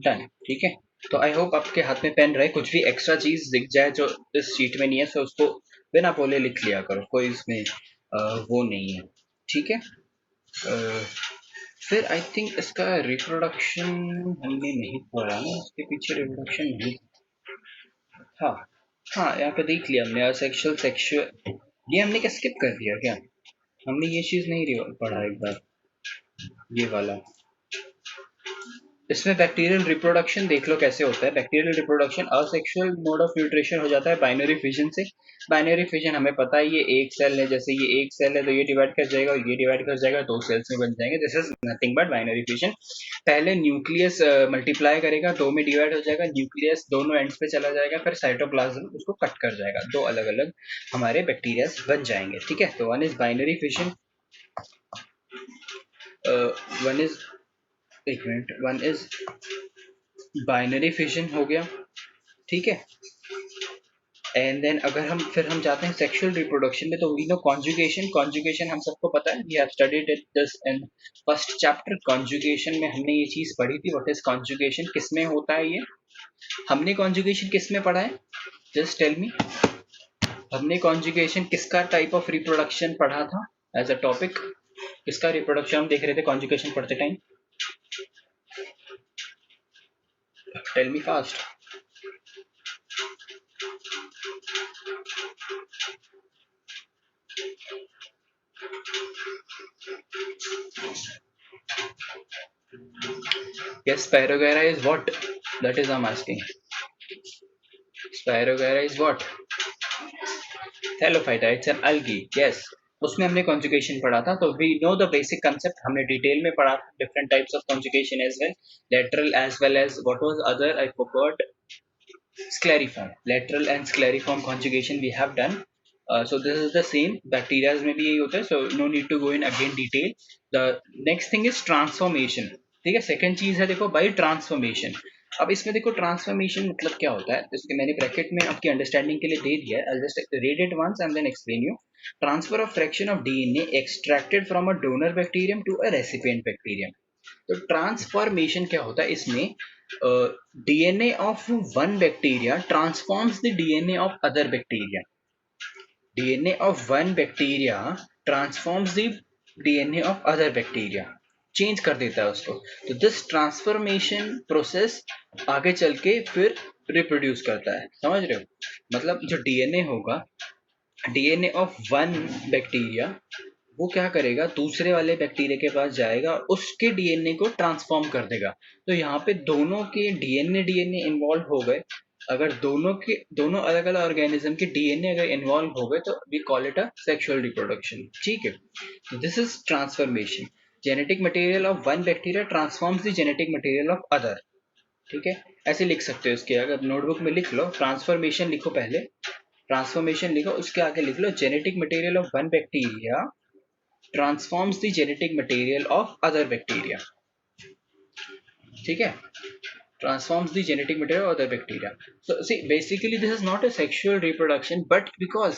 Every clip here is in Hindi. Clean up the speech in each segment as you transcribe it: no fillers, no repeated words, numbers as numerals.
डन, ठीक है। तो आई होप आपके हाथ में पेन रहे, कुछ भी एक्स्ट्रा चीज दिख जाए जो इस शीट में नहीं है तो उसको बिना बोले लिख लिया करो, कोई इसमें वो नहीं है, ठीक है। अ, फिर आई थिंक इसका रिप्रोडक्शन हमने नहीं पढ़ा ना, इसके पीछे रिप्रोडक्शन नहीं था। हाँ, यहाँ पे देख लिया हमने, असेक्सुअल सेक्सुअल, ये हमने क्या स्किप कर दिया क्या? हमने ये चीज नहीं पढ़ा एक बार, ये वाला। इसमें बैक्टीरियल रिप्रोडक्शन देख लो कैसे होता है। Bacterial reproduction asexual mode of nutrition हो जाता है बाइनरी फिजन से। बाइनरी फिजन हमें पता है, ये एक सेल है, जैसे ये एक सेल है तो ये डिवाइड कर जाएगा और ये डिवाइड कर जाएगा, दो सेल्स में बन जाएंगे। This is nothing but binary fission. पहले न्यूक्लियस मल्टीप्लाई करेगा, दो में डिवाइड हो जाएगा, न्यूक्लियस दोनों एंड्स पे चला जाएगा, फिर साइटोप्लाज्म उसको कट कर जाएगा, दो अलग अलग हमारे बैक्टीरिया बन जाएंगे, ठीक है। तो one is binary fission, one is, एक मिनट, वन इज बाइनरी फिजन हो गया, ठीक है। एंड देन अगर हम जाते हैं सेक्सुअल रिप्रोडक्शन में, तो वी नो कॉन्जुगेशन। कॉन्जुगेशन हम सबको पता है, we have studied it this in first chapter. Conjugation में हमने ये चीज पढ़ी थी, व्हाट इज कॉन्जुगेशन, किसमें होता है ये, हमने कॉन्जुगेशन किस में पढ़ा है, जस्ट टेल मी। हमने कॉन्जुगेशन किसका टाइप ऑफ रिप्रोडक्शन पढ़ा था एज अ टॉपिक, किसका रिप्रोडक्शन हम देख रहे थे कॉन्जुगेशन पढ़ते time, tell me fast. Yes, Spirogyra is what? That is I'm asking. Spirogyra is what? Thallophyta. It's an algae. Yes. उसमें हमने conjugation पढ़ा था, तो we know the basic concept. हमने डिटेल में पढ़ा different types of conjugation as well, lateral as well as what was other, I forgot. Scleriform, lateral and scleriform conjugation we have done. So this is the same. Bacteria में भी यही होता है, so no need to go in again detail. The next thing is transformation. ठीक है, सेकंड चीज है देखो बाई ट्रांसफॉर्मेशन। अब इसमें देखो ट्रांसफॉर्मेशन मतलब क्या होता है, इसके मैंने ब्रैकेट में आपकी अंडरस्टैंडिंग के लिए दे दिया है, I'll just read it once and then explain you. Transfer of fraction of DNA extracted from a donor bacterium to a recipient bacterium. तो ट्रांसफॉर्मेशन क्या होता है इसमें, DNA of one bacteria transforms the DNA of other bacteria, DNA of one bacteria transforms the DNA of other bacteria, change कर देता है उसको। तो दिस ट्रांसफॉर्मेशन प्रोसेस आगे चल के फिर रिप्रोड्यूस करता है, समझ रहे हो। मतलब जो डीएनए होगा, डीएनए ऑफ वन बैक्टीरिया, वो क्या करेगा, दूसरे वाले बैक्टीरिया के पास जाएगा, उसके डीएनए को ट्रांसफॉर्म कर देगा। तो यहाँ पे दोनों के डीएनए इन्वॉल्व हो गए। अगर दोनों अलग अलग ऑर्गेनिज्म के डीएनए अगर इन्वॉल्व हो गए तो we call it a sexual reproduction, ठीक है। तो this is transformation. Genetic material of one bacteria transforms the genetic material of other, ठीक है। ऐसे लिख सकते हो इसके, अगर नोटबुक में लिख लो, ट्रांसफॉर्मेशन लिखो पहले, ट्रांसफॉर्मेशन लिखो, उसके आगे लिख लो genetic material of one bacteria transforms the genetic material of other bacteria, ठीक है। transforms the genetic material of other bacteria. So see, basically this is not a sexual reproduction, but because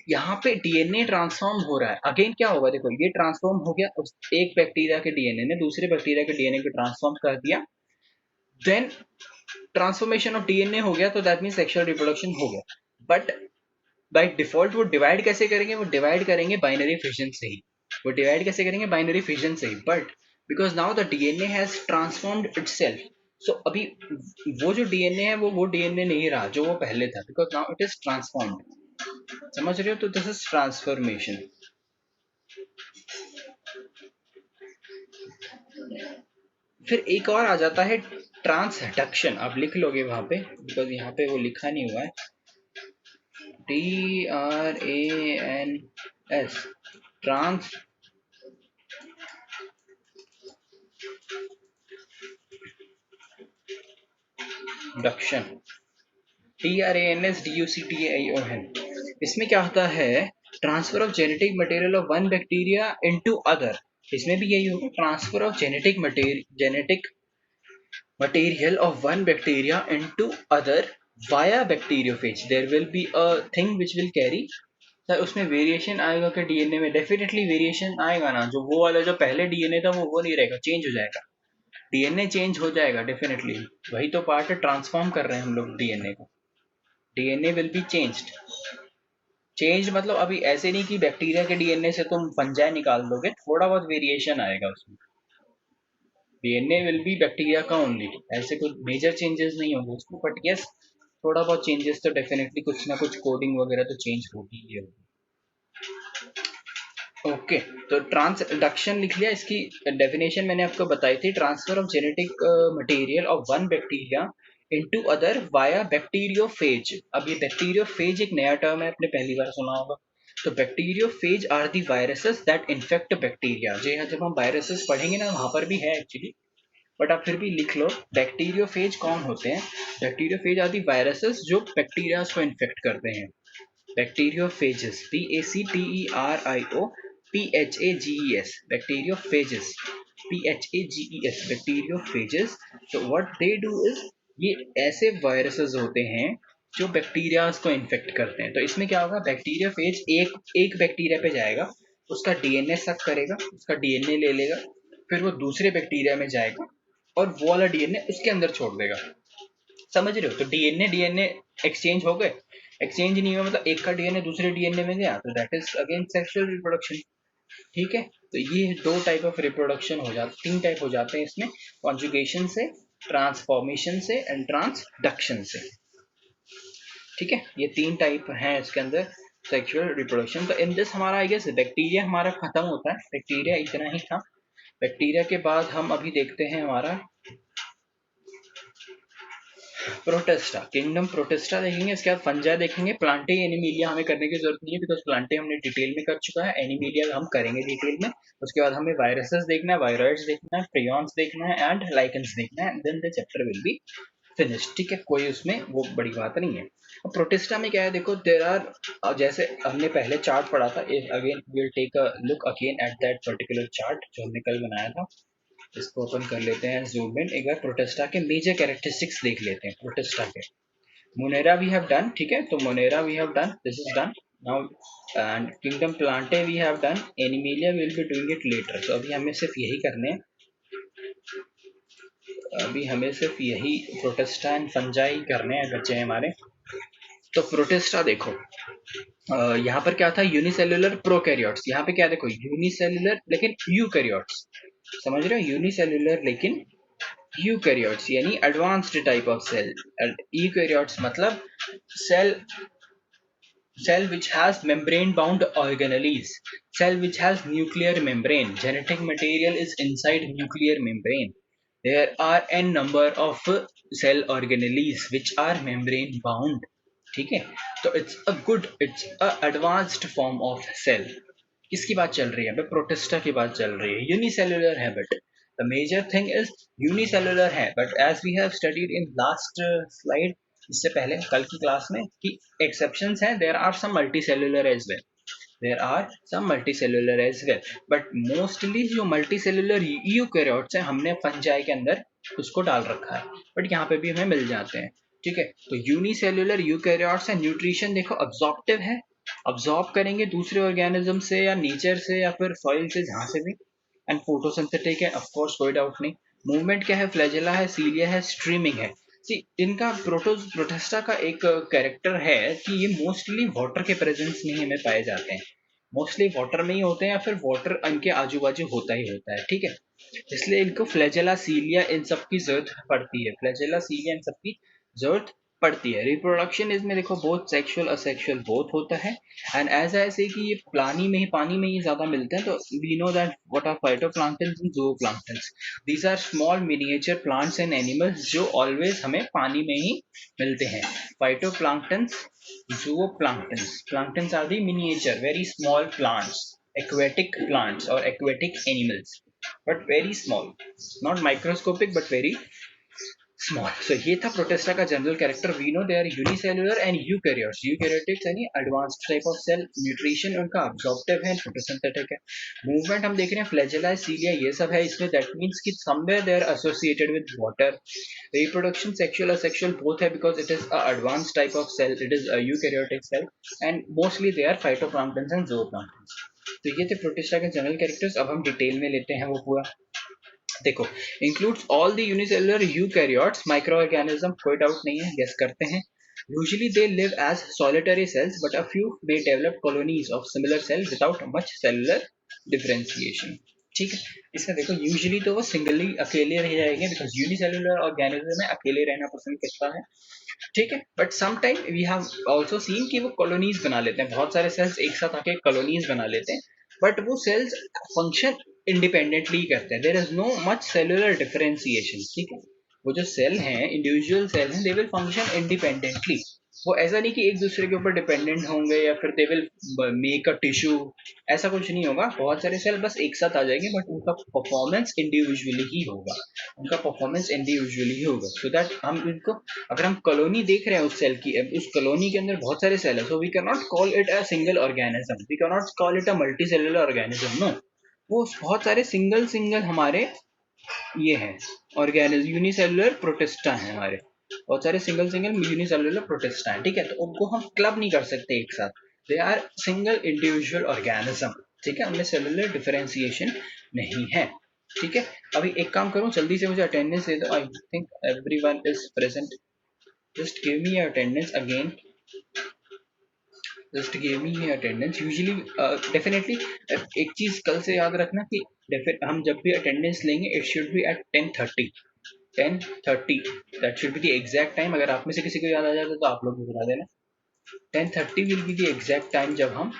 यहाँ पे डीएनए ट्रांसफॉर्म हो रहा है, अगेन क्या होगा देखो, ये ट्रांसफॉर्म हो गया, उस एक बैक्टीरिया के डीएनए ने दूसरे बैक्टीरिया के डीएनए को ट्रांसफॉर्म कर दिया, देन ट्रांसफॉर्मेशन ऑफ डीएनए हो गया, तो दैट मीन सेक्सुअल रिप्रोडक्शन हो गया। बट बाय डिफॉल्ट वो डिवाइड कैसे करेंगे, वो डिवाइड करेंगे बाइनरी फिजन से ही, वो डिवाइड कैसे करेंगे, बाइनरी फिजन से ही। But because now the DNA has transformed itself, so अभी वो जो डीएनए है वो डीएनए नहीं रहा जो वो पहले था, because now it is transformed, समझ रहे हो। तो दिस इज ट्रांसफॉर्मेशन। फिर एक और आ जाता है ट्रांसडक्शन, आप लिख लोगे वहां पे, बिकॉज यहाँ पे वो लिखा नहीं हुआ है, TRANS, ट्रांस डक्शन, TRANSDUCTION। इसमें क्या होता है, transfer of genetic material of one bacteria into other, इसमें भी यही होगा, transfer of genetic material of one bacteria into other via bacteriophage. There will be a thing which will carry sir उसमें वेरिएशन आएगा कि डीएनए में? डेफिनेटली वेरिएशन आएगा ना, जो वो वाला जो पहले डीएनए था वो नहीं रहेगा, चेंज हो जाएगा। डीएनए चेंज हो जाएगा डेफिनेटली, वही तो पार्ट है, ट्रांसफॉर्म कर रहे हैं हम लोग डीएनए को। DNA will be changed. Change मतलब अभी ऐसे नहीं कि बैक्टीरिया के डीएनए से तुम फंजाई निकाल दोगे, थोड़ा बहुत वेरिएशन आएगा उसमें। डीएनए विल बी बैक्टीरिया का ओनली, ऐसे कुछ मेजर चेंजेस नहीं होंगे उसमें, बट यस थोड़ा बहुत चेंजेस तो डेफिनेटली कुछ ना कुछ कोडिंग वगैरह तो चेंज होगी ही होगी। ओके, तो ट्रांसडक्शन लिख लिया, इसकी डेफिनेशन मैंने आपको बताई थी, transfer of genetic material of one bacteria into other via bacteriophage. अब ये बैक्टीरियोफेज एक नया टर्म है, आपने पहली बार सुना होगा। तो bacteriophage are the viruses that infect bacteria. जी हाँ, जब हम वायरसेस पढ़ेंगे ना वहां पर भी है एक्चुअली, बट आप फिर भी लिख लो, बैक्टीरियोफेज कौन होते हैं? बैक्टीरियोफेज आर दी वायरसेस जो बैक्टीरिया को इन्फेक्ट करते हैं। Bacteriophages, Bacterio, Phages, bacteriophages, Phages, bacteriophages. So what they do is, ये ऐसे वायरसेस होते हैं जो बैक्टीरियाज को इन्फेक्ट करते हैं। तो इसमें क्या होगा, बैक्टीरियोफेज एक बैक्टीरिया पे जाएगा, उसका डीएनए सक करेगा, उसका डीएनए ले लेगा, फिर वो दूसरे बैक्टीरिया में जाएगा और वो वाला डीएनए उसके अंदर छोड़ देगा। समझ रहे हो? तो डीएनए डीएनए एक्सचेंज हो गए, एक्सचेंज नहीं हुआ मतलब एक का डीएनए दूसरे डीएनए में गया, तो that is again sexual reproduction. ठीक है, तो ये दो टाइप ऑफ रिप्रोडक्शन हो जाते, तीन टाइप हो जाते हैं इसमें, कॉन्जुगेशन से, ट्रांसफॉर्मेशन से एंड ट्रांसडक्शन से। ठीक है, ये तीन टाइप हैं इसके अंदर सेक्सुअल रिप्रोडक्शन। तो इन दिस हमारा आई गेस बैक्टीरिया हमारा खत्म होता है, बैक्टीरिया इतना ही था। बैक्टीरिया के बाद हम अभी देखते हैं हमारा प्रोटेस्टा, किंगडम प्रोटेस्टा देखेंगे, इसके बाद फंजा देखेंगे। प्लांटे एनिमिलिया हमें करने की जरूरत नहीं है, बिकॉज प्लांटे हमने डिटेल में कर चुका है, एनिमिलिया हम करेंगे डिटेल में। उसके बाद हमें वायरसेस देखना है, वायरॉइड्स देखना है, प्रियॉन्स देखना है एंड लाइकेंस देखना है, then the chapter will be finish. ठीक है, कोई उसमें वो बड़ी बात नहीं है। अब प्रोटेस्टा में क्या है, देखो देर आर, जैसे हमने पहले चार्ट पढ़ा था, again will take a look again at that particular chart जो हमने कल बनाया था। इसको ओपन कर लेते हैं, जूम इन, एक बार प्रोटेस्टा के मेजर कैरेक्टरिस्टिक्स देख लेते हैं प्रोटेस्टा के। मोनेरा वी हैव डन, ठीक है, तो Monera we have done, this is done now. And kingdom Plantae we have done, Animalia will be doing it later. तो अभी हमें सिर्फ यही करने हैं, अभी हमें सिर्फ यही प्रोटेस्टा एंड फंजाई करने हैं बच्चे हमारे। तो प्रोटेस्टा देखो, यहाँ पर क्या था, यूनिसेल्युलर प्रोकैरियोट्स, यहाँ पे क्या देखो, यूनिसेल्युलर लेकिन यूकैरियोट्स, समझ रहे हो, यूनिसेल्युलर लेकिन यूकैरियोट्स यानी advanced type of cell. Eukaryotes मतलब cell which has membrane bound organelles, cell which has nuclear membrane, genetic material is inside nuclear membrane. There are n number of cell organelles which are membrane bound. ठीक है, तो it's a advanced form of cell. किसकी बात चल रही है? अबे प्रोटेस्टा की बात चल रही है। यूनिसेल्युलर है, but the major thing is unicellular है, but as we have studied in last slide, इससे पहले कल की क्लास में, कि एक्सेप्शंस हैं, there are some multicellular as well, there are some multicellular as well, but mostly जो मल्टीसेल्युलर यूकैरियोट्स हैं हमने फंजाई के अंदर उसको डाल रखा है, बट यहाँ पे भी हमें मिल जाते हैं। ठीक है, तो यूनिसेल्युलर यूकैरियोट्स है। न्यूट्रिशन देखो अब्जॉर्प्टिव है, अब्जॉर्ब करेंगे दूसरे ऑर्गेनिज्म से या नेचर से या फिर सॉइल से, जहाँ से भी, एंड फोटोसिंथेटिक है, ऑफ कोर्स कोई डाउट नहीं। मूवमेंट क्या है, फ्लैजेला है, सीलिया है, स्ट्रीमिंग है। सी इनका प्रोटेस्टा का एक कैरेक्टर है कि ये मोस्टली वाटर के प्रेजेंस में ही हमें पाए जाते हैं, मोस्टली वाटर में ही होते हैं या फिर वाटर इनके आजू बाजू होता ही होता है। ठीक है, इसलिए इनको फ्लैजेला, सीलिया इन सब की जरूरत पड़ती है, फ्लैजेला, सीलिया इन सब की जरूरत पड़ती है। रिप्रोडक्शन इसमें देखो बहुत सेक्सुअल असेक्सुअल बहुत होता है, एंड एज ऐसे कि ये पानी में ही ज्यादा मिलते हैं। तो we know that what are phytoplanktons and zooplanktons, these are small miniature plants and animals जो ऑलवेज हमें पानी में ही मिलते हैं। Phytoplanktons, zooplanktons, planktons are the miniature very small plants, aquatic plants or aquatic animals, but very small, not microscopic but very small. So ये था प्रोटिस्टा का general character. We know they are unicellular and eukaryotes. Eukaryotics यानी advanced type of cell. Nutrition उनका अब्जॉर्प्टिव है, फोटोसिंथेटिक है. मूवमेंट हम देख रहे हैं, फ्लैजेला, सीलिया, ये सब है इसमें. दैट मीन्स कि somewhere they are associated with water. Reproduction sexual asexual both है because it is a advanced type of cell. It is a eukaryotic cell and mostly they are phytoplanktons and zooplanktons. तो ये थे प्रोटिस्टा के जनरल कैरेक्टर्स. अब हम डिटेल में लेते हैं वो पूरा. देखो, includes all the unicellular eukaryotes, micro organism, कोई डाउट नहीं है, गेस करते हैं. Usually they live as solitary cells but a few may develop colonies of similar cells without much cellular differentiation. ठीक है, इसमें देखो यूजुअली तो वो सिंगली अकेले रह जाएंगे बिकॉज यूनिसेलुलर ऑर्गेनिज्म में अकेले रहना पसंद करता है. ठीक है, but some time we have also seen कि वो कॉलोनीज बना लेते हैं. बहुत सारे सेल्स एक साथ आके कॉलोनीज बना लेते हैं, बट वो सेल्स फंक्शन इंडिपेंडेंटली करते हैं. There is no much cellular differentiation. ठीक है, वो जो सेल हैं, इंडिविजुअल सेल हैं, दे विल फंक्शन इंडिपेंडेंटली. वो ऐसा नहीं कि एक दूसरे के ऊपर डिपेंडेंट होंगे या फिर they will make a tissue. ऐसा कुछ नहीं होगा. बहुत सारे सेल बस एक साथ आ जाएंगे बट उनका परफॉर्मेंस इंडिविजुअली ही होगा. उनका परफॉर्मेंस इंडिविजुअली ही होगा. सो दैट हम इनको, अगर हम कॉलोनी देख रहे हैं उस सेल की, उस कॉलोनी के अंदर बहुत सारे सेल है, so we can not call it a single organism. We can not call it a multi cellular organism. No, वो बहुत सारे सिंगल सिंगल हमारे ये हैं ऑर्गेनिज्म. यूनिसेलुलर प्रोटिस्टा हैं हमारे. बहुत सारे सिंगल सिंगल यूनिसेलुलर प्रोटिस्टा हैं. ठीक है, तो उनको हम क्लब नहीं कर सकते एक साथ. They are single individual organism. ठीक है, उनमें सेलुलर डिफरेंशिएशन नहीं है. ठीक है, अभी एक काम करूं, जल्दी से मुझे अटेंडेंस दे दो. I think everyone is present. Just give me attendance again. Just give me attendance. Usually definitely एक चीज कल से याद रखना कि हम जब भी अटेंडेंस लेंगे it should be at 10:30. 10:30 that should be the exact time. अगर आप में से किसी को याद आ जाता तो आप लोग भी बता देना. 10:30 will be the exact time जब हम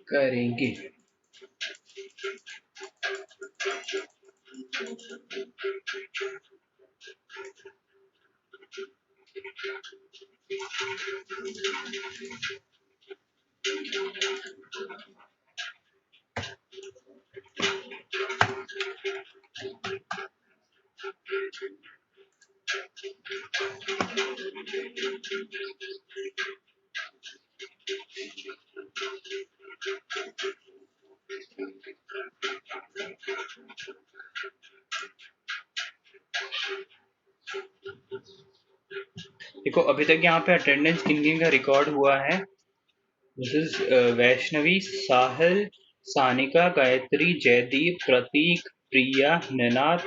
करेंगे. देखो, अभी तक यहाँ पे अटेंडेंस किन किन का रिकॉर्ड हुआ है. दिस इज वैष्णवी, साहिल, सानिका, गायत्री, जयदीप, प्रतीक, प्रिया, निनाद,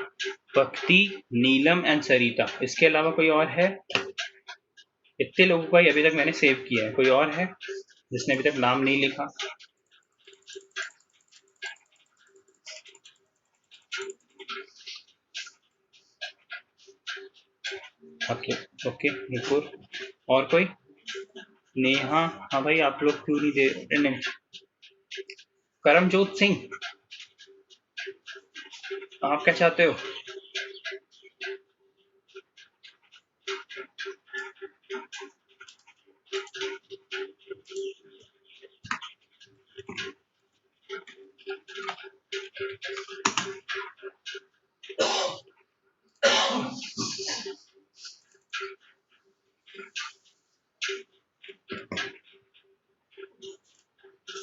भक्ति, नीलम एंड सरिता. इसके अलावा कोई और है? इतने लोगों का ही अभी तक मैंने सेव किया है. कोई और है जिसने अभी तक नाम नहीं लिखा? Okay okay, Nupur. और कोई? नेहा. हाँ भाई, आप लोग क्यों नहीं दे अटेंडेंस? करमजोत सिंह, आप क्या चाहते हो?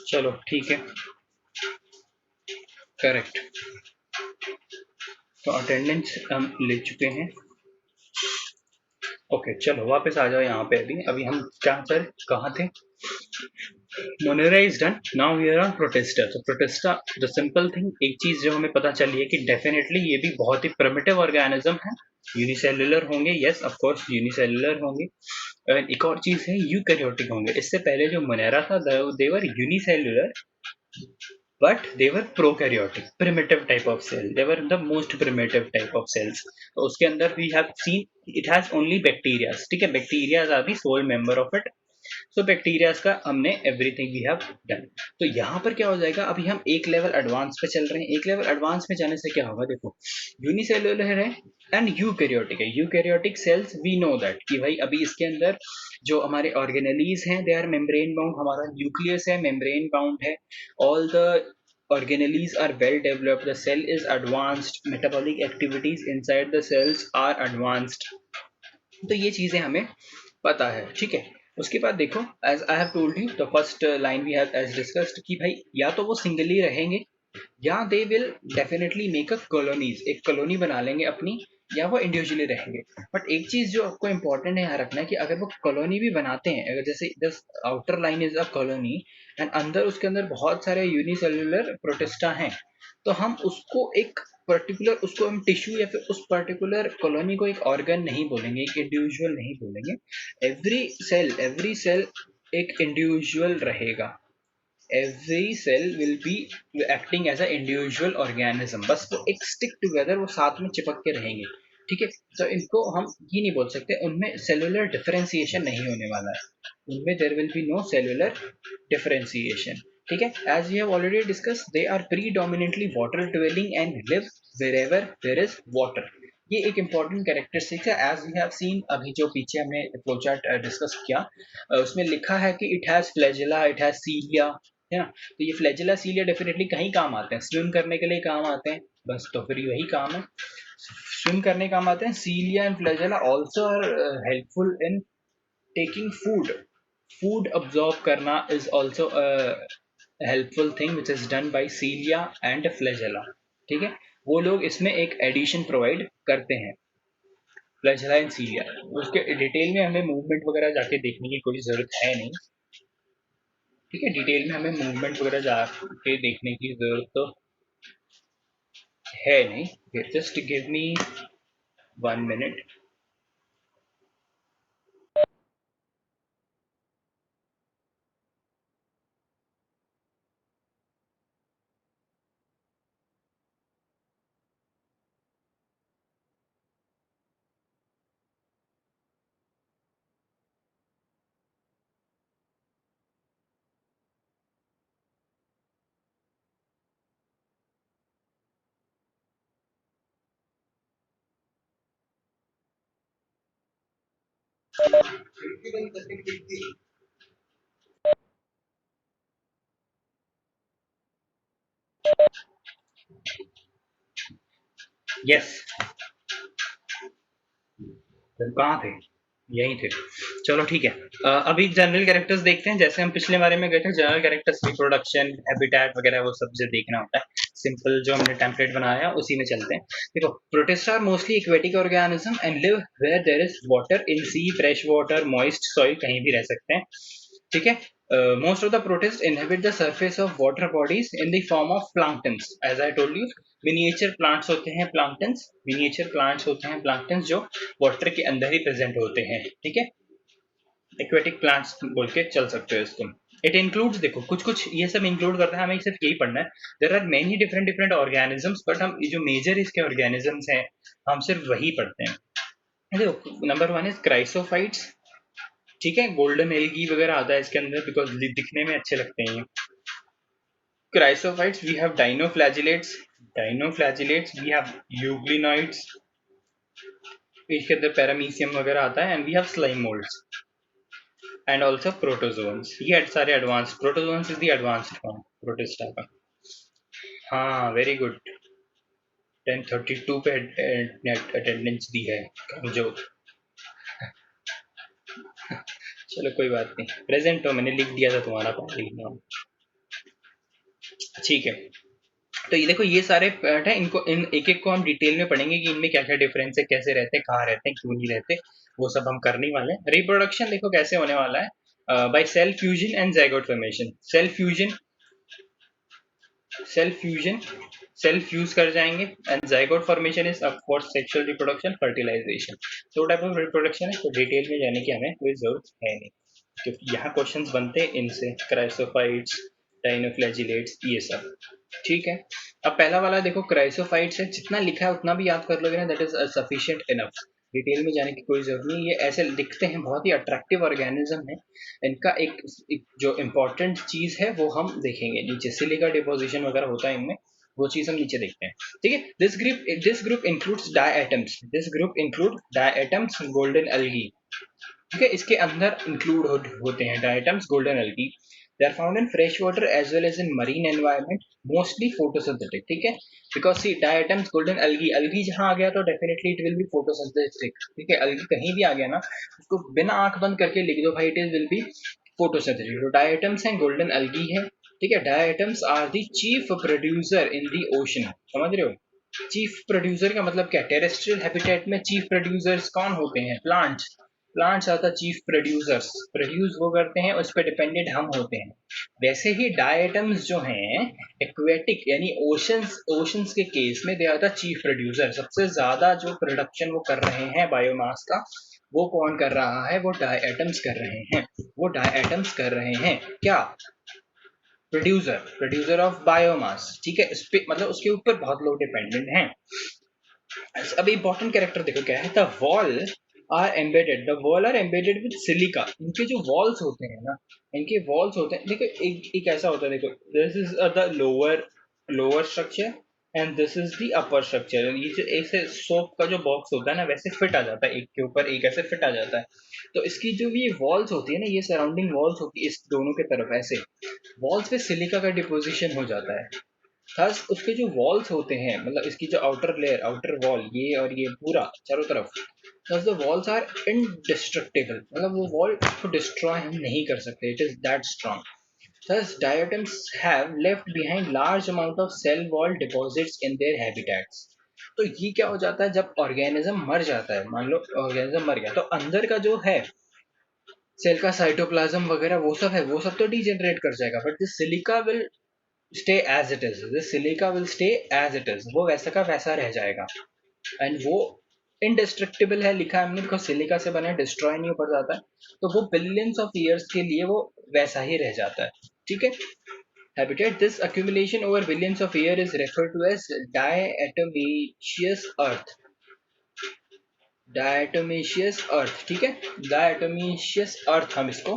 चलो ठीक है, करेक्ट. तो अटेंडेंस हम ले चुके हैं. ओके, चलो वापस आ जाओ यहाँ पे. अभी हम कहाँ थे? Monera is done. Now we are on Protista. तो प्रोटिस्टा, द सिंपल थिंग, एक चीज जो हमें पता चली है कि डेफिनेटली ये भी बहुत ही प्रिमिटिव ऑर्गेनिज्म है. यूनिसेलुलर होंगे, यस ऑफ कोर्स यूनिसेलुलर होंगे. एक और चीज है, यूकैरियोटिक होंगे. इससे पहले जो मोनेरा था दे वर unicellular but they were prokaryotic, primitive type of cell. They were the most primitive type of cells. तो उसके अंदर we have seen it has only bacteria. ठीक है, bacteria are the sole member of it. So bacterias का हमने एवरीथिंग वी हैव डन. तो यहाँ पर क्या हो जाएगा, अभी हम एक लेवल एडवांस पे चल रहे हैं. एक लेवल एडवांस में जाने से क्या होगा, देखो, यूनिसेलुलर है एंड यूकैरियोटिक है. Eukaryotic cells we know that कि भाई अभी इसके अंदर जो हमारे ऑर्गेनेलीज हैं दे आर मेम्ब्रेन बाउंड. हमारा न्यूक्लियस है मेम्ब्रेन बाउंड है. All the organelles are well developed, the cell is advanced, metabolic activities inside the cells are advanced. तो ये चीजें हमें पता है, ठीक है। उसके बाद देखो, as I have told you the first line we have as discussed कि भाई या तो वो सिंगली रहेंगे या they will definitely make a colonies, एक कॉलोनी बना लेंगे अपनी, या वो इंडिविजुअली रहेंगे। बट एक चीज जो आपको इंपॉर्टेंट है यहाँ रखना है कि अगर वो कॉलोनी भी बनाते हैं, अगर जैसे this outer line is a colony and अंदर उसके अंदर बहुत सारे यूनिसेल्युलर प्रोटिस्टा हैं, तो हम उसको एक पर्टिकुलर, उसको हम टिश्यू या फिर उस पर्टिकुलर कॉलोनी को एक ऑर्गन नहीं बोलेंगे, एक इंडिविजुअल नहीं बोलेंगे। एवरी सेल एक इंडिविजुअल रहेगा, every cell will be acting as a individual organism, बस वो एक स्टिक टुगेदर, वो साथ में चिपक के रहेंगे, ठीक है। तो इनको हम ये नहीं बोल सकते, उनमें सेलुलर डिफरेंशिएशन नहीं होने वाला है, उनमें there will be no cellular differentiation, ठीक है। As we have already discuss, they are predominantly water dwelling and live wherever there is water. ये एक इंपॉर्टेंट कैरेक्टरिस्टिक है, एज वी हैव सीन, अभी जो पीछे हमने फ्लोचार्ट डिस्कस किया उसमें लिखा है कि it has flagella, it has cilia, है ना। तो ये फ्लैजेला सीलिया डेफिनेटली कहीं काम आते हैं, स्विम करने के लिए काम आते हैं, बस तो फिर वही काम है, स्विम करने काम आते हैं। Cilia and flagella also are helpful in taking food, food absorb करना is also helpful thing which is done by cilia and flagella, ठीक है। वो लोग इसमें एक एडिशन प्रोवाइड करते हैं, फ्लैजेला एंड सीलिया। उसके डिटेल में हमें मूवमेंट वगैरह जाके देखने की कोई जरूरत है नहीं, ठीक है। डिटेल में हमें मूवमेंट वगैरह जाके देखने की जरूरत तो है नहीं। Just give me 1 minute। Yes, कहाँ थे, यही थे। चलो ठीक है, अभी जनरल कैरेक्टर्स देखते हैं, जैसे हम पिछले बारे में गए थे, जनरल कैरेक्टर्स, रिप्रोडक्शन, हैबिटेट वगैरह वो सब जो देखना होता है, सिंपल जो हमने टेम्पलेट बनाया है उसी में चलते हैं। देखो, Protista are mostly aquatic organism and live where there is water in sea, fresh water, moist soil, कहीं भी रह सकते हैं, ठीक है। Most of the protists inhabit the surface of water bodies in the form of planktons, as I told you। Miniature plants होते हैं प्लांक्टन्स, मिनिएचर प्लांट्स होते हैं प्लांक्टन्स जो वाटर के अंदर ही प्रेजेंट होते हैं, ठीक है। एक्वेटिक प्लांट्स बोल के चल सकते हो इसको। इट इंक्लूड्स, देखो कुछ कुछ ये सब इंक्लूड करता है, हमें सिर्फ यही पढ़ना है। There are many different different organisms, but हम जो मेजर इसके ऑर्गेनिजम्स हैं हम सिर्फ वही पढ़ते हैं। देखो, नंबर 1 इज क्राइसोफाइट्स, ठीक है। गोल्डन एल्गी वगैरह आता है इसके अंदर, बिकॉज दिखने में अच्छे लगते हैं। Chrysophytes, we have dinoflagellates, we have euglenoids, इसके अंदर पैरामीशियम वगैरह आता है, and we have slime moulds and also protozoans. ये सारे advance, protozoans is the advanced form Protista का। हाँ, वेरी गुड, 10:32 पे अटेंडेंस दी है जो। चलो कोई बात नहीं, प्रेजेंट हो, मैंने लिख दिया था तुम्हारा पहले ही नाम, ठीक है। तो ये देखो, ये सारे पार्ट है, इनको इन एक एक को हम डिटेल में पढ़ेंगे कि इनमें क्या क्या डिफरेंस है, कैसे रहते हैं, कहाँ रहते हैं, क्यों नहीं रहते, वो सब हम करने वाले हैं। रिप्रोडक्शन देखो कैसे होने वाला है, by cell fusion and zygote formation. Cell fuse कर जाएंगे, and zygote formation is of course sexual reproduction, fertilisation. दो टाइप ऑफ रिप्रोडक्शन है, तो डिटेल में जाने की हमें कोई जरूरत है नहीं, क्योंकि यहाँ क्वेश्चंस बनते हैं इनसे, क्राइसोफाइट्स, डाइनोफ्लैजिलेट्स, ये सब, ठीक है। अब पहला वाला देखो, क्राइसोफाइट्स है, जितना लिखा है उतना भी याद कर लोगे ना, that is sufficient enough, detail में जाने की कोई जरूरत नहीं। ये ऐसे दिखते हैं, बहुत ही अट्रैक्टिव ऑर्गेनिज्म है। इनका एक जो इम्पोर्टेंट चीज है वो हम देखेंगे नीचे, सिलिका डिपोजिशन वगैरह होता है इनमें, वो चीज हम नीचे देखते हैं, ठीक है। This group includes diatoms, golden algae, ठीक है। इसके अंदर इंक्लूड होते हैं diatoms, golden algae. They are found in fresh water as well as in marine environment, mostly photosynthetic, ठीक है, because see diatoms golden algae, algae जहां आ गया तो definitely it will be photosynthetic, ठीक है, अलगी कहीं भी आ गया ना उसको बिना आंख बंद करके लिख दो भाई, it is will be photosynthetic. तो डायटम्स हैं, गोल्डन अलगी है, ठीक है, diatoms are the chief producer in the ocean, समझ रहे हो, चीफ प्रोड्यूसर का मतलब क्या, टेरेस्ट्रियल हैबिटेट में चीफ प्रोड्यूसर्स कौन होते हैं, plants, plants are the chief producers, produce वो करते हैं, उस पर डिपेंडेंट हम होते हैं। वैसे ही डायटम्स जो हैं एक्वेटिक यानी ओशंस, ओशंस के केस में they are the chief producer, सबसे ज्यादा जो प्रोडक्शन वो कर रहे हैं बायोमास का, वो कौन कर रहा है, वो डायटम्स कर रहे हैं, वो डायटम्स कर रहे हैं क्या, प्रोड्यूसर, प्रोड्यूसर ऑफ बायोमास, ठीक है, इस पे मतलब उसके ऊपर बहुत लोग डिपेंडेंट हैं। अब इंपॉर्टेंट कैरेक्टर देखो क्या है, the wall are embedded, the wall are embedded with silica, इनके जो वॉल्स होते हैं ना, इनके वॉल्स होते हैं, देखो एक ऐसा होता है, देखो this is the lower lower structure and this is the upper structure, ये जो एक से सोप का जो बॉक्स होता है ना वैसे फिट आ जाता है, एक के ऊपर एक ऐसे फिट आ जाता है, तो इसकी जो ये वॉल्स होती है ना, ये सराउंडिंग वॉल्स होती है इस दोनों के तरफ ऐसे, वॉल्स पे सिलिका का डिपोजिशन हो जाता है, थस उसके जो वॉल्स होते हैं, मतलब इसकी जो आउटर लेयर, आउटर वॉल, ये और ये पूरा चारों तरफ, thus the walls are indestructible, मतलब वो वॉल को डिस्ट्रॉय हम नहीं कर सकते, it is that strong. Thus, diatoms have left behind large amount of cell wall deposits in their habitats. तो ये क्या हो जाता है जब ऑर्गेनिज्म मर जाता है, मान लो ऑर्गेनिज्म मर गया, तो अंदर का जो है सेल का साइटोप्लाज्म वगैरह वो सब तो डीजेनरेट कर जाएगा, but this silica will stay as it is, this silica will stay as it is, वो वैसा का वैसा रह जाएगा, एंड वो इंडिस्ट्रक्टिबल है लिखा है हमने, बिकॉज सिलिका से बना डिस्ट्रॉय नहीं हो जाता है, तो वो बिलियंस ऑफ ईयर्स के लिए वो वैसा ही रह जाता है, ठीक है। Habitat, this accumulation over billions of years is referred to as diatomaceous earth, diatomaceous earth, ठीक है, diatomaceous earth हम इसको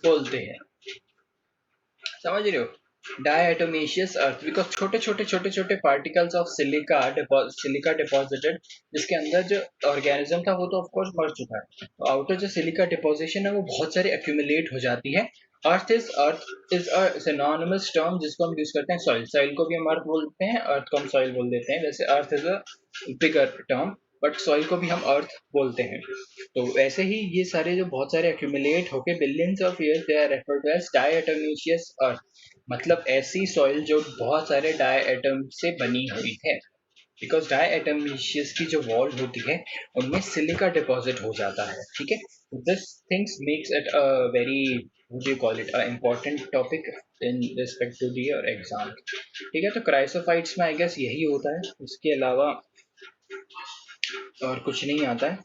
बोलते हैं, समझ रहे हो, diatomaceous earth, because छोटे छोटे पार्टिकल्स ऑफ सिलिका डिपॉजिटेड, जिसके अंदर जो ऑर्गेनिज्म था वो तो ऑफ कोर्स मर चुका है, तो आउटर जो सिलिका डिपोजिशन है वो बहुत सारी एक्यूमुलेट हो जाती है। Earth is a synonymous term जिसको हम यूज करते हैं सॉइल, सॉइल को भी हम अर्थ बोलते हैं, अर्थ को हम सॉइल बोल देते हैं, वैसे earth is a bigger term, but soil को भी हम अर्थ बोलते हैं। तो वैसे ही ये सारे जो बहुत सारे एक्यूमुलेट होके billions of years they are referred to as diatomaceous earth, मतलब ऐसी सॉइल जो बहुत सारे डायटम से बनी हुई है, बिकॉज डायटोमेशियस की जो वॉल होती है उनमें सिलिका डिपॉजिट हो जाता है, ठीक है, this things makes it a very what you call it a important topic in respect to your exam, ठीक है। तो क्राइसोफाइट्स में आई गेस यही होता है, इसके अलावा और कुछ नहीं आता है।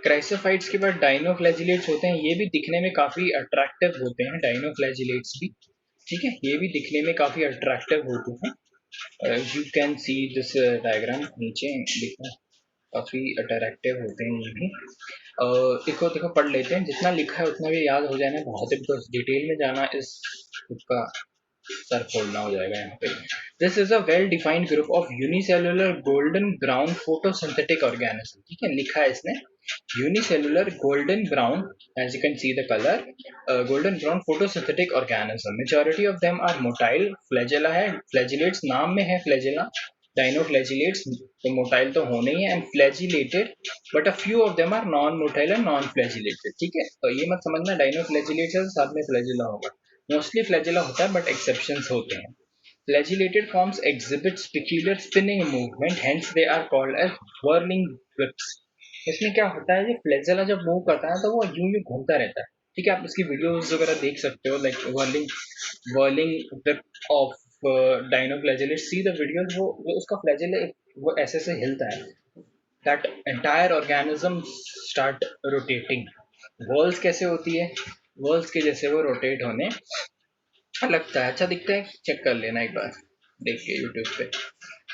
क्राइसोफाइट्स के बाद डाइनोफ्लैजिलेट्स होते हैं, ये भी दिखने में काफी अट्रैक्टिव होते हैं, डाइनोफ्लैजिलेट्स भी, ठीक है, ये भी दिखने में काफी अट्रैक्टिव होते हैं, you can see this diagram नीचे देखो, काफी अट्रैक्टिव होते हैं ये भी। देखो देखो पढ़ लेते हैं, जितना लिखा है उतना भी याद हो जाए ना बहुत है, बिकॉज डिटेल में जाना इस उसका सर फोड़ना हो जाएगा यहाँ पे। This is a well defined group of unicellular golden brown photosynthetic organism, ठीक है, लिखा है इसने unicellular golden brown, as you can see the color, golden brown photosynthetic organism, majority of them are motile, flagella है, flagellates नाम में है flagella, dinoflagellates तो मोटाइल तो होने ही है, and flagellated, but a few of them are non motile and non flagellated, ठीक है, तो ये मत समझना dinoflagellates है साथ में flagella होगा, मोस्टली फ्लैजिला होता है बट एक्सेप्शंस होते हैं। Flagellated forms exhibits peculiar spinning movement, hence they are called as whirling whips. इसमें क्या होता है, ये फ्लैजिला जब मूव करता है तो वो यूं यूं घूमता रहता है, ठीक है, आप इसकी वीडियोस वगैरह देख सकते हो, like whirling whip of dinoflagellate, see the videos, वो उसका फ्लैजिला वो ऐसे से हिलता है, that entire organism start rotating। Walls कैसे होती है, वॉल्स के जैसे वो रोटेट होने लगता है, अच्छा दिखता है, चेक कर लेना एक बार देख के यूट्यूब पे।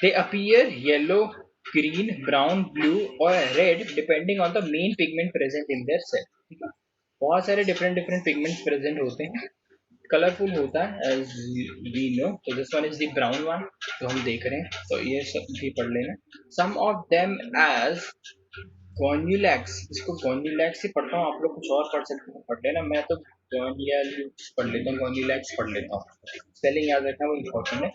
They appear yellow, green, brown, blue और red depending on the main pigment present in their cell, ठीक है, बहुत सारे डिफरेंट डिफरेंट पिगमेंट्स प्रेजेंट होते हैं, कलरफुल होता है एज वी नो, तो this one is the brown one जो हम देख रहे हैं, तो ये सब भी पढ़ लेना, सम ऑफ देम एज गोन्यूलैक्स, इसको गोन्यूलैक्स ही पढ़ता हूँ, आप लोग कुछ और पढ़ सकते हो पढ़ लेना, मैं तो गोन्यूलैक्स पढ़ लेता हूँ, गोन्यूलैक्स पढ़ लेता हूँ, स्पेलिंग याद रखना वो इम्पोर्टेंट है।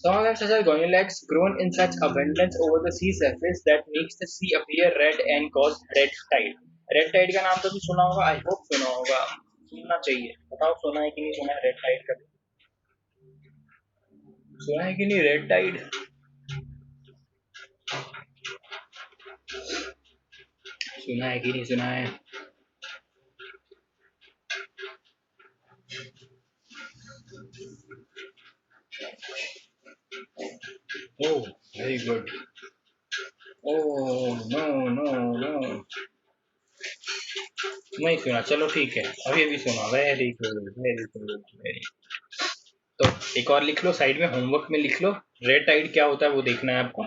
Some of them such as Gonulax grown in such abundance over the sea surface that makes the sea appear red and cause red tide. Red tide का नाम तो भी सुना होगा, आई होप सुना होगा, सुनना चाहिए, बताओ सुना है कि नहीं सुना है रेड टाइड का, सुना है कि नहीं रेड टाइड, सुना है कि नहीं सुना है? Oh, very good. Oh, no, no, no. नहीं सुना, चलो ठीक है, अभी अभी सुना, very good very good very. तो एक और लिख लो साइड में, होमवर्क में लिख लो, रेड टाइड क्या होता है वो देखना है आपको।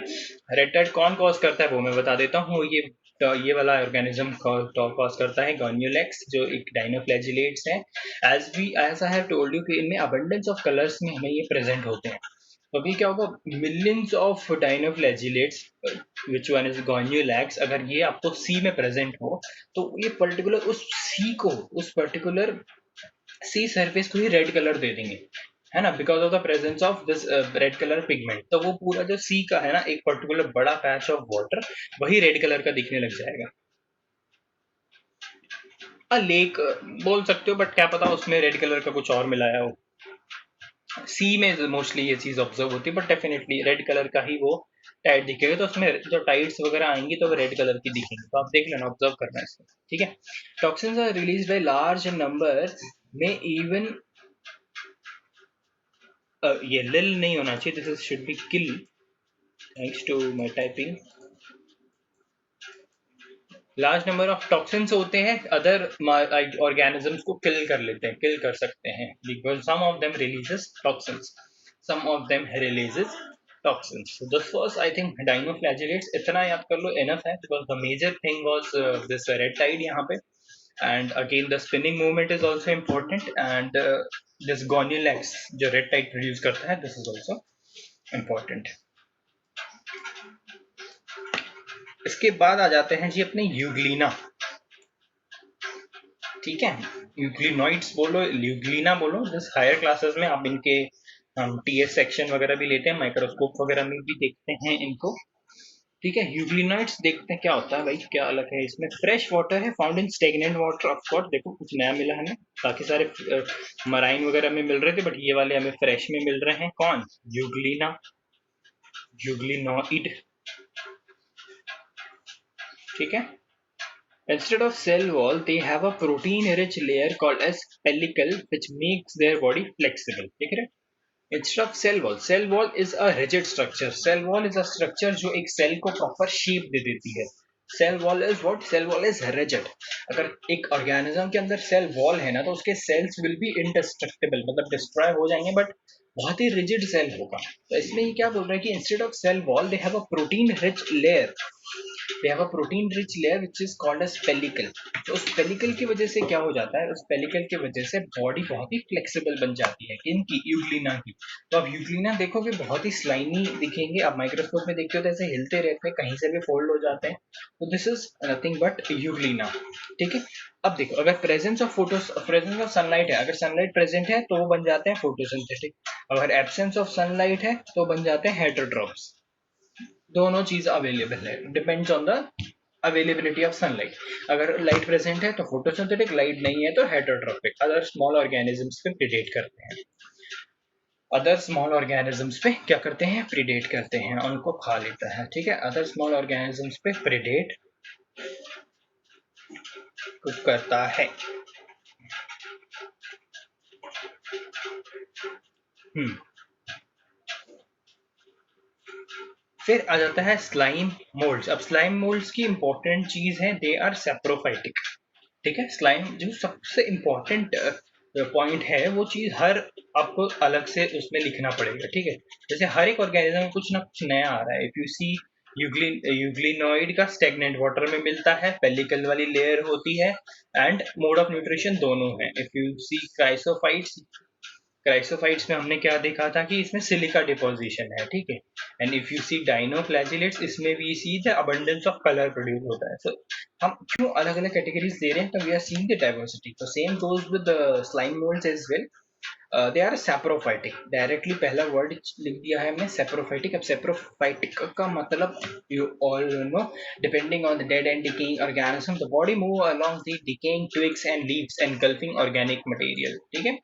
रेड टाइड कौन कॉज करता है वो मैं बता देता हूँ, ये वाला ऑर्गेनिज्म कॉज करता है गोन्यूलैक्स, जो एक डाइनोफ्लैजिलेट्स है। As I have told you कि इनमें अबंडेंस ऑफ कलर्स में हमें ये प्रेजेंट होते हैं। तो अभी क्या होगा, millions of dinoflagellates which one is gonyaulax, अगर ये आपको सी में प्रेजेंट हो तो ये पर्टिकुलर उस सी को, उस पर्टिकुलर सी सरफेस को ही रेड कलर दे देंगे, है ना, because of the presence of this red colour pigment. तो वो पूरा जो सी का है ना एक पर्टिकुलर बड़ा पैच ऑफ वाटर, वही रेड कलर का दिखने लग जाएगा। लेक बोल सकते हो, बट क्या पता उसमें रेड कलर का कुछ और मिलाया हो। सी में मोस्टली ये चीज ऑब्जर्व होती है, बट डेफिनेटली रेड कलर का ही वो टाइड दिखेगा, तो उसमें जो टाइड्स वगैरह आएंगी तो वो रेड कलर की दिखेंगी, तो आप देख लेना, ऑब्जर्व करना इसको, ठीक है। Toxins are release by large number में इवन, ये लिल नहीं होना चाहिए, this should be kill, thanks to my typing. Large number of toxins होते हैं, अदर ऑर्गेनिजम्स को किल कर लेते हैं, किल कर सकते हैं, because some of them releases toxins, some of them releases toxins. So this was, I think, dinoflagellates, इतना याद कर लो enough है, because the major thing was this red tide यहाँ पे, and again the spinning movement is also important, and this Gonulax जो red tide produce करता है, this is also important। इसके बाद आ जाते हैं जी अपने यूग्लिना, ठीक है, यूग्लिनॉइड्स बोलो, यूग्लिना बोलो, जिस हायर क्लासेस में आप इनके हम टीएस सेक्शन वगैरह भी लेते हैं, माइक्रोस्कोप वगैरह में भी देखते हैं इनको, ठीक है। यूग्लिनॉइड्स देखते हैं क्या होता है भाई, क्या अलग है इसमें। फ्रेश वाटर है, found in stagnant water, of course देखो कुछ नया मिला हमें, बाकी सारे मराइन वगैरह में मिल रहे थे, बट ये वाले हमें फ्रेश में मिल रहे हैं। कौन? यूग्लिना, यूग्लिनॉइड, ठीक है। Instead of cell wall, they have a protein-rich layer called as pellicle, which makes their body flexible. ठीक है? Instead of cell wall is a rigid structure. Cell wall is a structure जो एक cell को proper shape दे देती है। Cell wall is what? Cell wall is rigid. अगर एक organism के अंदर cell wall है ना, तो उसके cells will be indestructible, मतलब destroy हो जाएंगे, but बहुत ही rigid cell होगा। तो इसमें ये क्या बोल रहे हैं कि instead of cell wall, they have a protein-rich layer. They have a protein rich layer which is called as pellicle। तो उस pellicle की वजह से क्या हो जाता है, उस pellicle की वजह से बॉडी बहुत ही फ्लेक्सिबल बन जाती है, किनकी? यूग्लिना की। तो आप यूग्लिना देखोगे बहुत ही स्लाइमी दिखेंगे, आप माइक्रोस्कोप में देखते हो तो ऐसे हिलते रहते हैं, कहीं से भी फोल्ड हो जाते हैं, तो this is nothing but Euglena, ठीक है। अब देखो, अगर प्रेजेंस ऑफ सनलाइट है, अगर सनलाइट प्रेजेंट है तो वो बन जाते हैं फोटोसिंथेटिक, अगर एब्सेंस ऑफ सनलाइट है तो बन जाते हैं हेटेरोट्रॉप्स। दोनों चीज अवेलेबल है, depends on the availability of sunlight. अगर लाइट प्रेजेंट है तो फोटोसिंथेटिक, लाइट नहीं है तो हेटेरोट्रॉपिक। अदर स्मॉल ऑर्गेनिजम्स पे प्रीडेट करते हैं, अदर स्मॉल ऑर्गेनिजम्स पे क्या करते हैं? प्रीडेट करते हैं, उनको खा लेता है, ठीक है। अदर स्मॉल ऑर्गेनिजम्स पे प्रीडेट कुछ करता है। फिर आ जाता है स्लाइम मोल्ड्स। अब स्लाइम मोल्ड्स की इंपॉर्टेंट चीज है, दे आर सेप्रोफाइटिक, ठीक है। स्लाइम जो सबसे इंपॉर्टेंट पॉइंट है, वो चीज हर आपको अलग से उसमें लिखना पड़ेगा, ठीक है। जैसे हर एक ऑर्गेनिज्म में कुछ ना कुछ नया आ रहा है। इफ यू सी यूग्लिनॉइड का स्टेगनेंट वाटर में मिलता है, पेलिकल वाली लेयर होती है, एंड मोड ऑफ न्यूट्रिशन दोनों है। If you see chrysophytes, chrysophytes में हमने क्या देखा था कि इसमें सिलिका डिपोजिशन है, ठीक है। And if you see dinoflagellates, इसमें भी see the abundance of colour produce होता है। सो हम क्यों अलग अलग कैटेगरीज दे रहे हैं, तो we are seeing the diversity. तो same goes with slime moulds as well. They are saprophytic, directly पहला वर्ड लिख दिया है हमने सैप्रोफाइटिक। अब सैप्रोफाइटिक का मतलब you all know, depending on the dead and decaying organism the body move along the decaying twigs and leaves engulfing organic material, ठीक है।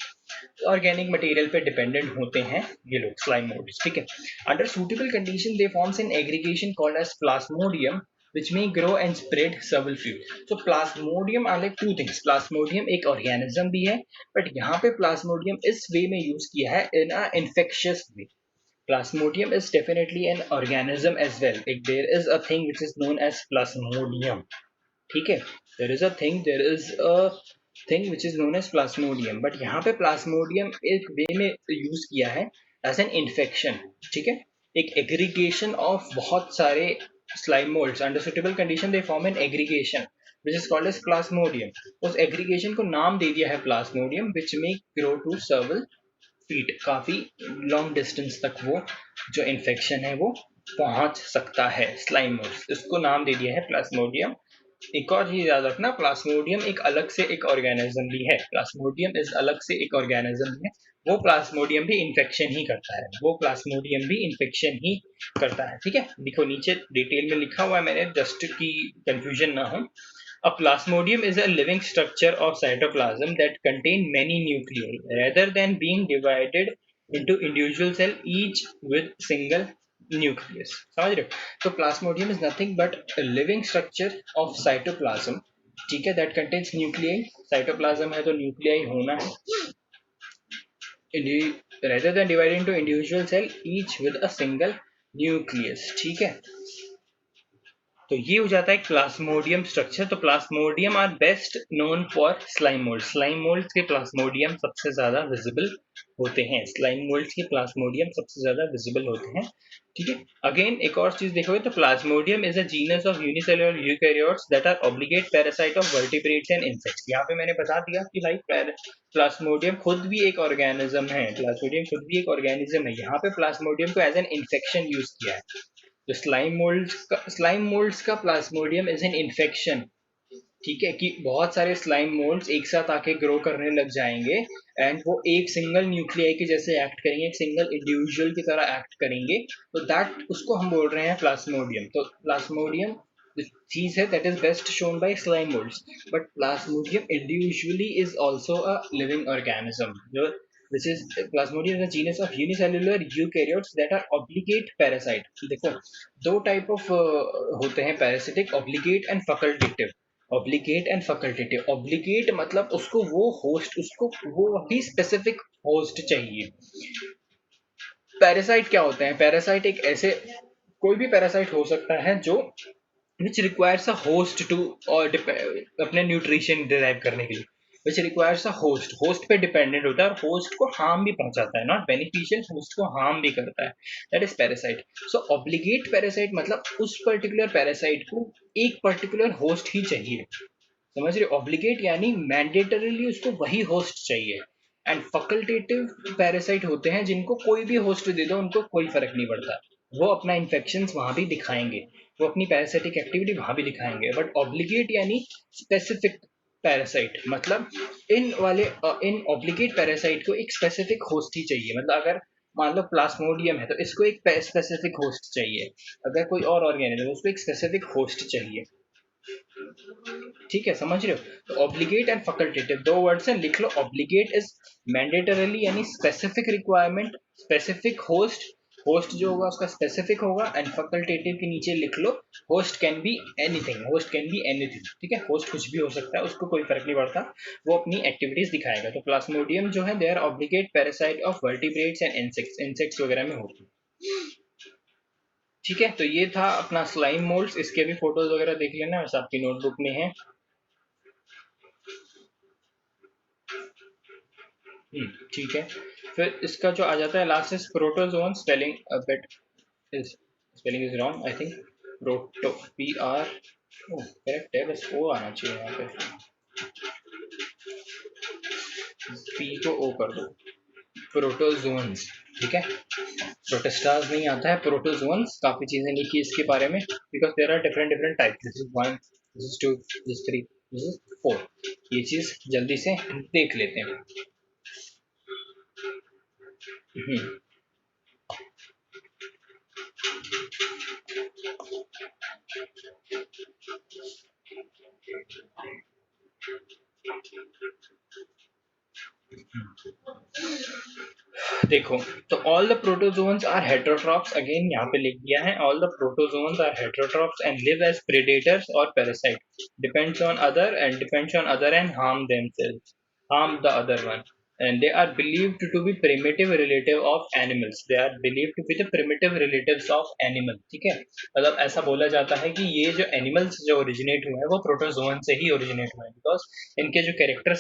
ऑर्गेनिक मटेरियल पे डिपेंडेंट होते हैं ये लोग स्लाइम मोल्ड्स, ठीक है। Under suitable condition they forms an aggregation called as plasmodium which may grow and spread several feet. So plasmodium are like two things. Plasmodium एक organism भी है, but यहाँ पे plasmodium इस way में use किया है in a infectious way. Plasmodium is definitely an organism as well. Like there is a thing which is known as plasmodium. ठीक है, there is a thing which is known as plasmodium, but यहाँ पे plasmodium एक वे में यूज किया है एज एन इन्फेक्शन, ठीक है। एक एग्रीगेशन ऑफ बहुत सारे slime moulds under suitable condition they form an aggregation which is called as plasmodium. उस एग्रीगेशन को नाम दे दिया है plasmodium which may grow to several feet, काफी लॉन्ग डिस्टेंस तक वो जो इन्फेक्शन है वो पहुंच सकता है स्लाइम मोल्ड्स, इसको नाम दे दिया है प्लाज्मोडियम। एक और चीज याद रखना, प्लाज्मोडियम एक अलग से एक ऑर्गेनिज्म भी है। प्लाज्मोडियम इस अलग से एक ऑर्गेनिज्म है, वो प्लाज्मोडियम भी इन्फेक्शन ही करता है, वो प्लाज्मोडियम भी इन्फेक्शन ही करता है, ठीक है। देखो नीचे डिटेल में लिखा हुआ है मैंने, जस्ट की कंफ्यूजन ना हो। A plasmodium is a living structure of cytoplasm that contain many nuclei rather than being divided into individual cell each with single nucleus. समझ रहे हो? तो plasmodium is nothing but a living structure of cytoplasm, ठीक है, that contains nuclei. cytoplasm है तो nuclei होना है, rather than divided into individual cell each with a single nucleus, ठीक है। तो ये हो जाता है प्लाज्मोडियम स्ट्रक्चर। तो plasmodium are best known for slime mould, slime moulds के प्लाज्मोडियम सबसे ज्यादा विजिबल होते हैं, स्लाइम मोल्ड्स के प्लाज्मोडियम सबसे ज्यादा विजिबल होते हैं, ठीक है। अगेन एक और चीज देखोगे तो Plasmodium is a genus of unicellular eukaryotes that are obligate parasite of vertebrates and insects. यहाँ पे मैंने बता दिया कि लाइक प्लाज्मोडियम खुद भी एक ऑर्गेनिज्म है, प्लाज्मोडियम खुद भी एक ऑर्गेनिज्म है। यहाँ पे प्लाज्मोडियम को एज एन इन्फेक्शन यूज किया है। तो स्लाइम मोल्ड्स का प्लाज्मोडियम इज एन इन्फेक्शन, ठीक है, कि बहुत सारे स्लाइम मोल्ड्स एक साथ आके ग्रो करने लग जाएंगे एंड वो एक सिंगल न्यूक्लियाई के जैसे एक्ट करेंगे, एक सिंगल इंडिविजुअल की तरह एक्ट करेंगे, तो दैट उसको हम बोल रहे हैं प्लाज्मोडियम। तो प्लाज्मोडियम चीज है that is best shown by slime moulds, but Plasmodium individually is also a living organism, जो which is Plasmodium is a genus of unicellular eukaryotes that are obligate parasite. देखो दो टाइप ऑफ होते हैं parasitic, obligate and facultative. Obligate and facultative, obligate मतलब उसको वो होस्ट, उसको वो ही स्पेसिफिक होस्ट चाहिए। पैरासाइट क्या होते हैं, पैरासाइट एक ऐसे कोई भी पैरासाइट हो सकता है जो which requires a host to और अपने न्यूट्रिशन डिराइव करने के लिए, which requires a host पे डिपेंडेंट होता है और होस्ट को हार्म भी पहुंचाता है, नॉट बेनिफिशियल, होस्ट को हार्म भी करता है, that is parasite. So obligate parasite मतलब उस पर्टिकुलर पैरासाइट को एक पर्टिकुलर होस्ट ही चाहिए, समझ रहे, ऑब्लिगेट यानी मैंडेटरीली उसको वही होस्ट चाहिए। एंड फैकल्टेटिव पैरासाइट होते हैं जिनको कोई भी होस्ट दे दो उनको कोई फर्क नहीं पड़ता, वो अपना इन्फेक्शन वहां भी दिखाएंगे, वो अपनी पैरासाइटिक एक्टिविटी वहां भी दिखाएंगे। बट ऑब्लिगेट यानी स्पेसिफिक पैरासाइट, मतलब इन ऑब्लिगेट पैरासाइट को एक स्पेसिफिक होस्ट ही चाहिए। मतलब अगर मान लो प्लाज्मोडियम है तो इसको एक स्पेसिफिक होस्ट चाहिए, अगर कोई और ऑर्गेनिज्म उसको एक स्पेसिफिक होस्ट चाहिए, ठीक है, समझ रहे हो। तो ऑब्लिगेट एंड फैकल्टेटिव दो वर्ड्स हैं, लिख लो। ऑब्लिगेट इज मैंडेटरली यानी specific requirement, specific host, host जो होगा उसका स्पेसिफिक होगा। एंड फैकल्टेटिव के नीचे लिख लो host can be anything, host can be anything, ठीक है, होस्ट कुछ भी हो सकता है, उसको कोई फर्क नहीं पड़ता, वो अपनी एक्टिविटीज दिखाएगा। तो प्लाज्मोडियम जो है they are obligate parasite of vertebrates and insects, insects वगैरह में होती है, ठीक है। तो ये था अपना स्लाइम मोल्ड्स, इसके भी फोटोज वगैरह देख लेना, वैसे आपकी नोटबुक में है। ठीक है। फिर इसका जो आ जाता है last is protozoan, spelling bit is spelling is wrong I think, proto P R, correct है, बस ओ आना चाहिए यहाँ पे, पी को ओ कर दो, प्रोटोजोन्स, ठीक है, प्रोटिस्टास नहीं आता है, प्रोटोजोन्स। काफी चीजें लिखी इसके बारे में, because there are different different type, this is 1, this is 2, this is 3, this is 4। ये चीज जल्दी से देख लेते हैं। देखो, तो all the protozoans are heterotrophs, again यहाँ पे लिख दिया है, all the protozoans are heterotrophs and live as predators और parasite, depends on other and harm themselves, harm the other one, and they are believed to be primitive relative of animals, they are believed to be the primitive relatives of animal, ठीक है। मतलब ऐसा बोला जाता है कि ये जो एनिमल्स जो ओरिजिनेट हुए हैं वो प्रोटोजोन से ही ओरिजिनेट हुए हैं, बिकॉज इनके जो कैरेक्टर्स